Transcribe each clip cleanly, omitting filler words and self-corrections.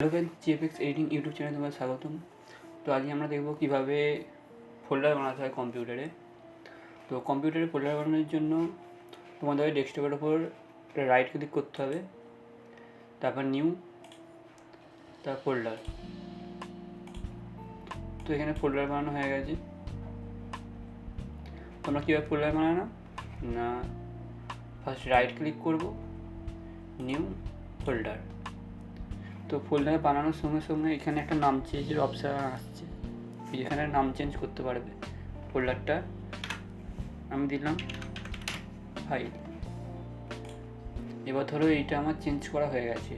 Hello guys, GFX editing YouTube চ্যানেলে তোমাদের স্বাগতম। তো আজকে আমরা দেখব কিভাবে ফোল্ডার বানাতে হয় কম্পিউটারে। তো কম্পিউটারে ফোল্ডার বানানোর জন্য তোমাদের ডেস্কটপের ওপর রাইট ক্লিক করতে হবে, তারপর নিউ, তারপর ফোল্ডার। তো এখানে ফোল্ডার বানানো হয়ে গেছে। তোমরা কীভাবে ফোল্ডার বানানো না, ফার্স্ট রাইট ক্লিক করব, নিউ, ফোল্ডার। তো ফোল্ডার বানানোর সঙ্গে সঙ্গে এখানে একটা নাম চেঞ্জের অপশান আসছে, এখানে নাম চেঞ্জ করতে পারবে। ফোল্ডারটা আমি দিলাম ফাইল। এবার ধরো এইটা আমার চেঞ্জ করা হয়ে গেছে,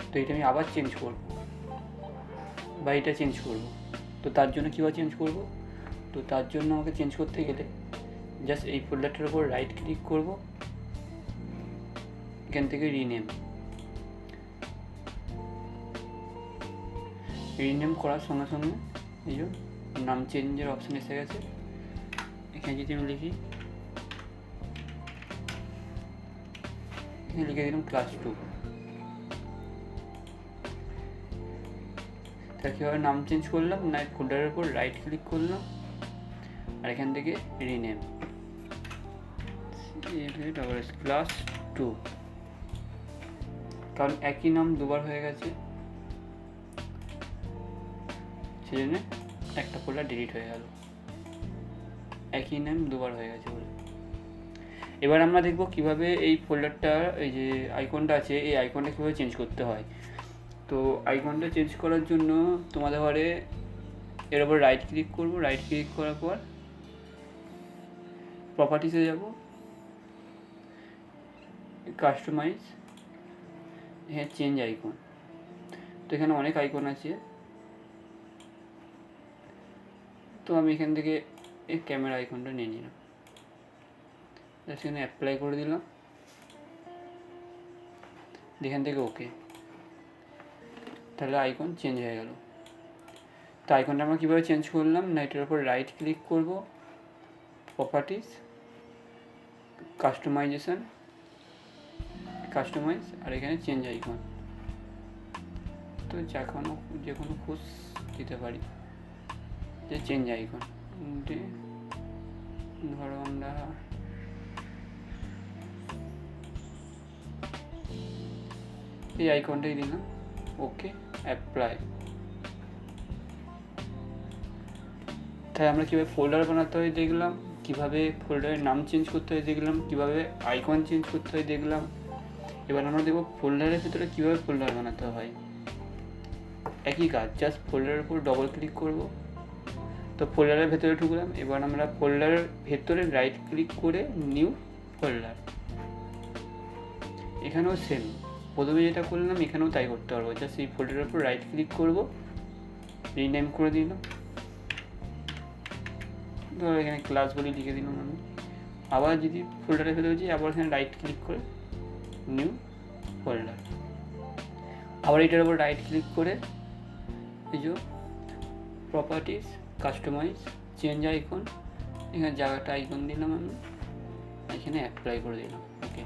তো এটা আমি আবার চেঞ্জ করব বা এটা চেঞ্জ করব। তো তার জন্য কীভাবে চেঞ্জ করব? তো তার জন্য আমাকে চেঞ্জ করতে গেলে জাস্ট এই ফোল্ডারটার উপর রাইট ক্লিক করব, এখান থেকে রিনেম করার সঙ্গে সঙ্গে এই যে নাম চেঞ্জের অপশান এসে গেছে। এখানে যদি আমি লিখি, এখানে লিখে দিলাম ক্লাস 2। তা কীভাবে নাম চেঞ্জ করলাম না, ফোল্ডারের উপর রাইট ক্লিক করলাম আর এখান থেকে রিনেম ক্লাস 2, কারণ একই নাম দুবার হয়ে গেছে, সেই জন্য একটা ফোল্ডার ডিলিট হয়ে গেল, একই নাম দুবার হয়ে গেছে বলে। এবার আমরা দেখব কিভাবে এই ফোল্ডারটা, এই যে আইকনটা আছে, এই আইকনটা কীভাবে চেঞ্জ করতে হয়। তো আইকনটা চেঞ্জ করার জন্য তোমাদের ঘরে এর ওপর রাইট ক্লিক করব, রাইট ক্লিক করার পর প্রপার্টিসে যাব, কাস্টমাইজ, হ্যাঁ চেঞ্জ আইকন। তো এখানে অনেক আইকন আছে, তো আমি এখান থেকে এই ক্যামেরা আইকনটা নিয়ে নিলাম, সেখানে অ্যাপ্লাই করে দিলাম, এখান থেকে ওকে। তাহলে আইকন চেঞ্জ হয়ে গেল। তো আইকনটা আমরা কীভাবে চেঞ্জ করলাম না, এটার উপর রাইট ক্লিক করব, প্রপার্টিস, কাস্টমাইজ আর এখানে চেঞ্জ আইকন। তো যে কোনো খুশ দিতে পারি, যে চেঞ্জ আইকন। ধরো আমরা এই আইকনটাই দিলাম, ওকে, অ্যাপ্লাই। তাই আমরা কীভাবে ফোল্ডার বানাতে হয় দেখলাম, কীভাবে ফোল্ডারের নাম চেঞ্জ করতে হয় দেখলাম, কীভাবে আইকন চেঞ্জ করতে হয় দেখলাম। এবার আমরা দেখব ফোল্ডারের ভিতরে কীভাবে ফোল্ডার বানাতে হয়। একই কাজ, জাস্ট ফোল্ডারের উপর ডবল ক্লিক করব, তো ফোল্ডারের ভেতরে ঢুকলাম। এবার আমরা ফোল্ডারের ভেতরে রাইট ক্লিক করে নিউ ফোল্ডার। এখানেও সেম, প্রথমে যেটা করলাম এখানেও তাই করতে পারবো, জাস্ট এই ফোল্ডারের উপর রাইট ক্লিক করব, রিনেম করে দিলাম, ধরো এখানে ক্লাস বলে লিখে দিলাম আমি। আবার যদি ফোল্ডারের ভেতরে যাই, আবার এখানে রাইট ক্লিক করে নিউ ফোল্ডার, আবার এটার উপর রাইট ক্লিক করে এই যে প্রপার্টিস, কাস্টমাইজ, চেঞ্জ আইকন, এখানে জায়গাটা আইকন দিলাম আমি, এখানে অ্যাপ্লাই করে দিলাম, ওকে।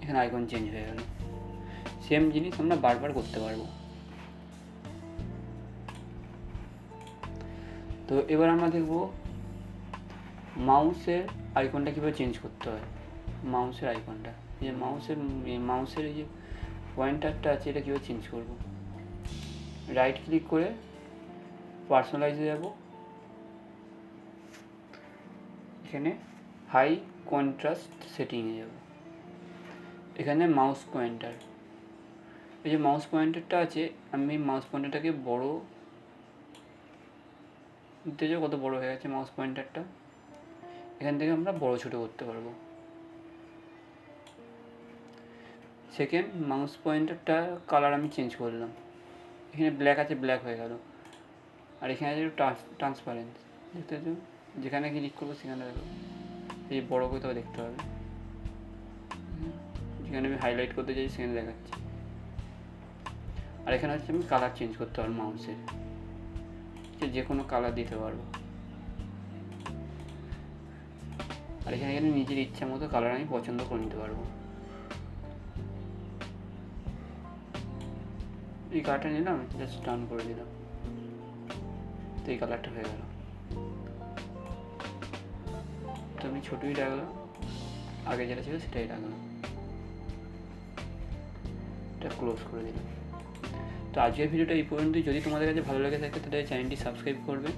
এখানে আইকন চেঞ্জ হয়ে গেল। সেম জিনিস আমরা বারবার করতে পারবো। তো এবার আমরা দেখব মাউসের আইকনটা কীভাবে চেঞ্জ করতে হয়। মাউসের আইকনটা, যে মাউসের এই যে পয়েন্টারটা আছে, এটা কীভাবে চেঞ্জ করব। রাইট ক্লিক করে পার্সোনালাইজে যাব, এখানে হাই কন্ট্রাস্ট সেটিংয়ে যাব, এখানে মাউস পয়েন্টার, এই যে মাউস পয়েন্টারটা আছে, আমি মাউস পয়েন্টারটাকে বড় দিতে যাও, কত বড় হয়ে গেছে মাউস পয়েন্টারটা, এখান থেকে আমরা বড় ছোটো করতে পারবো। সেকেন্ড, মাউস পয়েন্টারটা কালার আমি চেঞ্জ করলাম, এখানে ব্ল্যাক আছে, ব্ল্যাক হয়ে গেল। আর এখানে আছে ট্রান্সপারেন্স, দেখতে পাচ্ছ, যেখানে ক্লিক করবো সেখানে দেখো এই বড় কোথাও দেখতে হবে, যেখানে আমি হাইলাইট করতে চাই সেখানে দেখাচ্ছি। আর এখানে হচ্ছে আমি কালার চেঞ্জ করতে পারবো, মাউসের যে কোনো কালার দিতে পারবো। আর এখানে নিজের ইচ্ছা মতো কালার আমি পছন্দ করে নিতে পারবো। এই কালারটা নিলাম, জাস্ট টার্ন করে দিলাম, তো এই কালারটা হয়ে গেল। তো আমি ছোটোই রাখলাম, আগে যেটা ছিল সেটাই রাখলাম, এটা ক্লোজ করে দিলাম। তো আজকের ভিডিওটা এই পর্যন্তই। যদি তোমাদের কাছে ভালো লেগে থাকে তাহলে চ্যানেলটি সাবস্ক্রাইব করবে